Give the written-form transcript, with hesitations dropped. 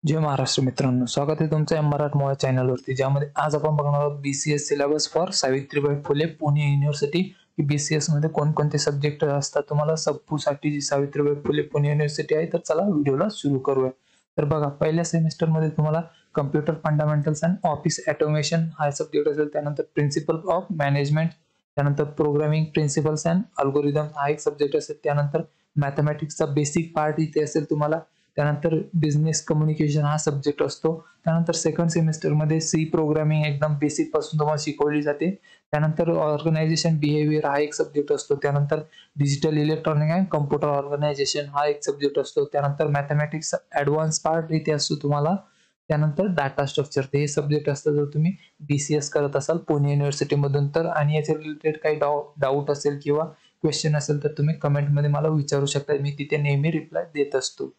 जय महाराष्ट्र मित्रांनो, स्वागत आहे तुमचं या मराठमोळ्या चॅनलवरती, ज्यामध्ये आज आपण बघणार आहोत BCS syllabus for Savitribai Phule Pune university. की BCS मध्ये कोणकोणते सब्जेक्ट असतात तुम्हाला साठी जी सावित्रीबाई फुले पुणे युनिव्हर्सिटी आहे. तर चला व्हिडिओला सुरू करूया. तर बघा, पहिल्या सेमिस्टर मध्ये तुम्हाला computer fundamentals and office automation हा सब्जेक्ट असेल. त्यानंतर प्रिन्सिपल ऑफ मॅनेजमेंट, त्यानंतर प्रोग्रामिंग प्रिन्सिपल्स अँड अल्गोरिदम हा एक सब्जेक्ट असेल. त्यानंतर मॅथमॅटिक्सचा बेसिक पार्ट इथे असेल तुम्हाला. त्यानंतर बिझनेस कम्युनिकेशन हा सब्जेक्ट असतो. त्यानंतर सेकंड सेमिस्टरमध्ये सी प्रोग्रामिंग एकदम बेसिक पासून तुम्हाला शिकवली जाते. त्यानंतर ऑर्गनायझेशन बिहेवियर हा एक सब्जेक्ट असतो. त्यानंतर digital electronic and computer organization हा एक सब्जेक्ट असतो. त्यानंतर मॅथमॅटिक्स ॲडव्हान्स पार्ट इथे असतो तुम्हाला. त्यानंतर डाटा स्ट्रक्चर हे सब्जेक्ट असतं जर तुम्ही BCS करत असाल पुणे युनिव्हर्सिटीमधून तर. आणि याच्या रिलेटेड काही डाऊट असेल किंवा क्वेश्चन असेल तर तुम्ही कमेंटमध्ये मला विचारू शकता. मी तिथे नेहमी रिप्लाय देत असतो.